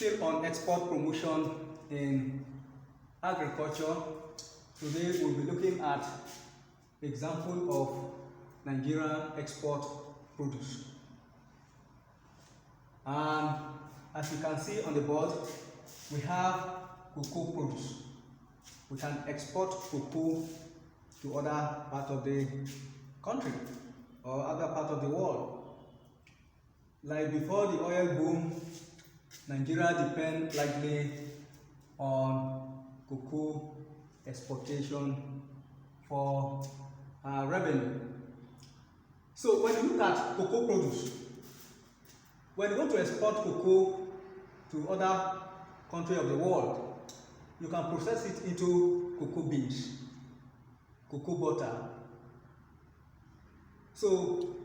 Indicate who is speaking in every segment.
Speaker 1: Still on export promotion in agriculture, today we'll be looking at example of Nigerian export produce. And as you can see on the board, we have cocoa produce. We can export cocoa to other parts of the country or other parts of the world. Like before the oil boom, Nigeria depends largely on cocoa exportation for revenue. So when you look at cocoa produce, when you want to export cocoa to other countries of the world, you can process it into cocoa beans, cocoa butter. So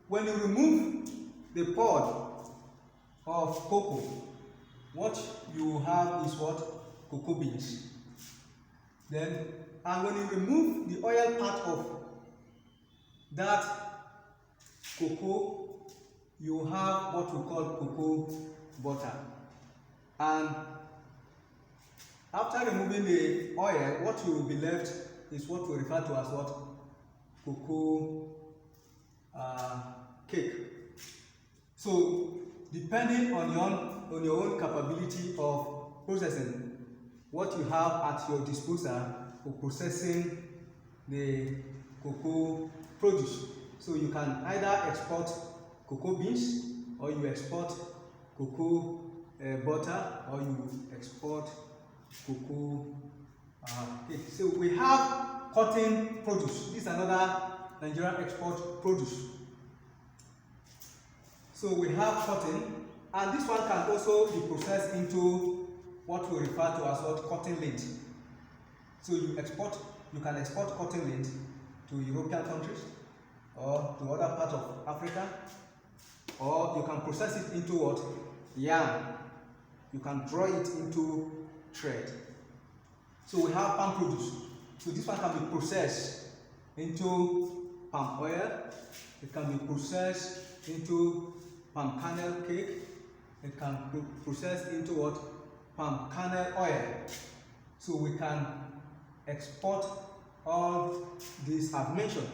Speaker 1: when you remove the pod of cocoa, what you have is what? Cocoa beans. Then, and when you remove the oil part of that cocoa, you have what we call cocoa butter. And after removing the oil, what you will be left is what we refer to as what? Cocoa cake. So, depending on your own capability of processing, what you have at your disposal for processing the cocoa produce. So you can either export cocoa beans, or you export cocoa butter, or you export cocoa cake. So we have cotton produce. This is another Nigerian export produce. So we have cotton, and this one can also be processed into what we refer to as what? Cotton lint. So you can export cotton lint to European countries or to other parts of Africa, or you can process it into what? Yarn. You can draw it into thread. So we have palm produce. So this one can be processed into palm oil. It can be processed into palm kernel cake. It can be processed into what? Palm kernel oil. So we can export all these I've mentioned.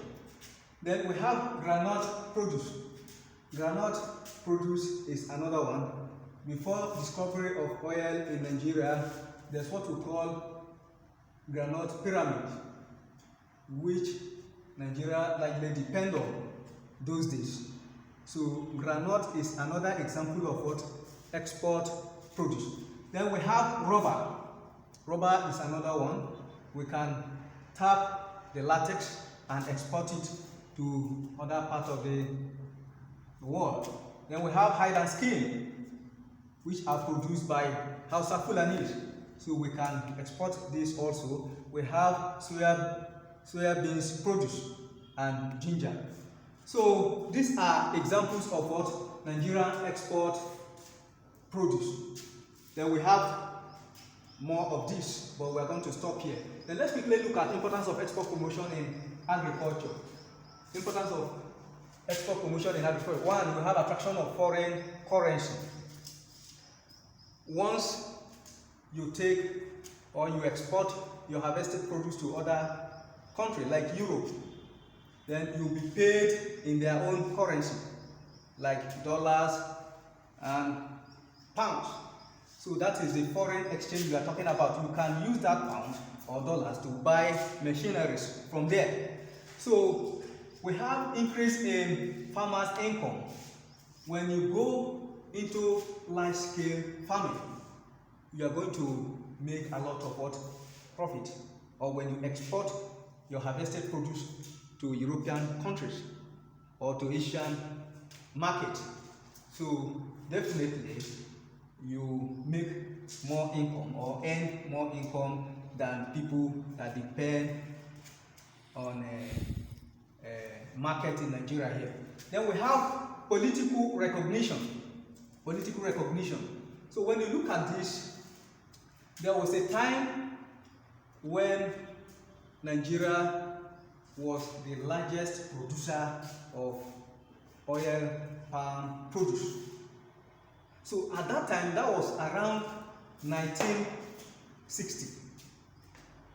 Speaker 1: Then we have groundnut produce. Groundnut produce is another one. Before discovery of oil in Nigeria, there's what we call groundnut pyramid, which Nigeria likely depend on those days. So groundnut is another example of what? Export produce. Then we have rubber. Rubber is another one. We can tap the latex and export it to other parts of the world. Then we have hide and skin, which are produced by Hausa Fulanis. So we can export this also. We have soya beans produce and ginger. So these are examples of what? Nigerian export produce. Then we have more of this, but we are going to stop here. Then let's quickly look at importance of export promotion in agriculture. Importance of export promotion in agriculture. One, we have attraction of foreign currency. Once you take or you export your harvested produce to other countries like Europe, then you'll be paid in their own currency, like dollars and pounds. So that is the foreign exchange we are talking about. You can use that pounds or dollars to buy machineries from there. So we have increase in farmers' income. When you go into large-scale farming, you are going to make a lot of what? Profit. Or when you export your harvested produce to European countries or to Asian market. So definitely you make more income or earn more income than people that depend on market in Nigeria here. Then we have political recognition. Political recognition. So when you look at this, there was a time when Nigeria was the largest producer of oil palm produce. So at that time, that was around 1960.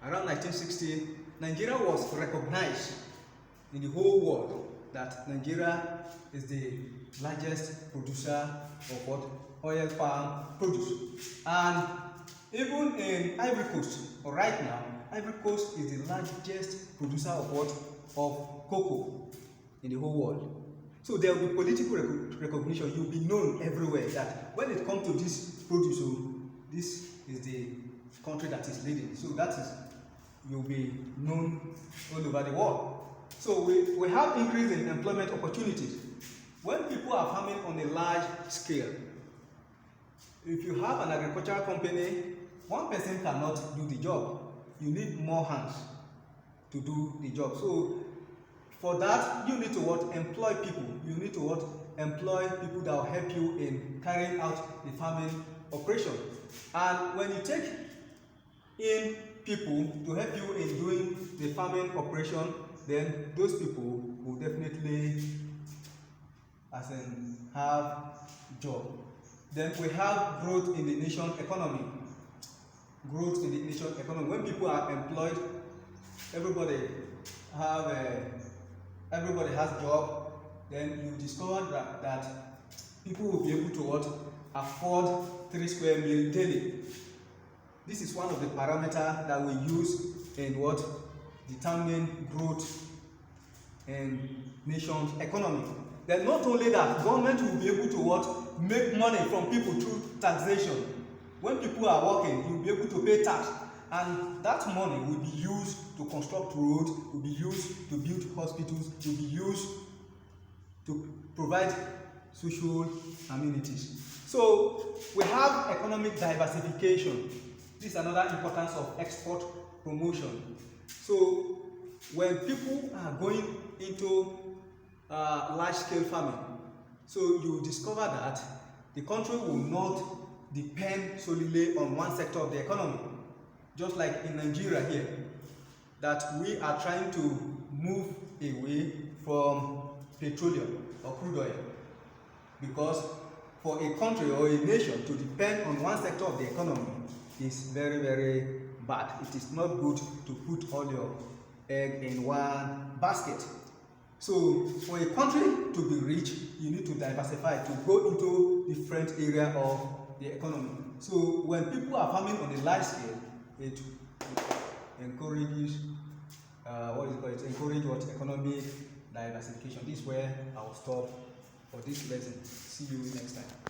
Speaker 1: Around 1960, Nigeria was recognized in the whole world that Nigeria is the largest producer of what? Oil palm produce. And even in Ivory Coast, right now, Ivory Coast is the largest producer of what? Of cocoa in the whole world. So there will be political recognition. You'll be known everywhere that when it comes to this produce, this is the country that is leading. So that is, you'll be known all over the world. So we have increase in employment opportunities. When people are farming on a large scale, if you have an agricultural company, one person cannot do the job. You need more hands to do the job. So for that, you need to what? Employ people. You need to what? Employ people that will help you in carrying out the farming operation. And when you take in people to help you in doing the farming operation, then those people will definitely have job. Then we have growth in the nation economy. Growth in the nation economy. When people are employed, everybody has job. Then you discover that people will be able to what? Afford 3 square meals daily. This is one of the parameters that we use in what? Determining growth in nation's economy. Then not only that, government will be able to what? Make money from people through taxation. When people are working, you'll be able to pay tax, and that money will be used to construct roads, will be used to build hospitals, will be used to provide social amenities. So we have economic diversification. This is another importance of export promotion. So when people are going into large-scale farming, so you discover that the country will not depend solely on one sector of the economy. Just like in Nigeria here, that we are trying to move away from petroleum or crude oil, because for a country or a nation to depend on one sector of the economy is very, very bad. It is not good to put all your egg in one basket. So for a country to be rich, you need to diversify, to go into different areas of the economy. So when people are farming on a large scale, it encourages encourage what? Economic diversification. This is where I'll stop for this lesson. See you next time.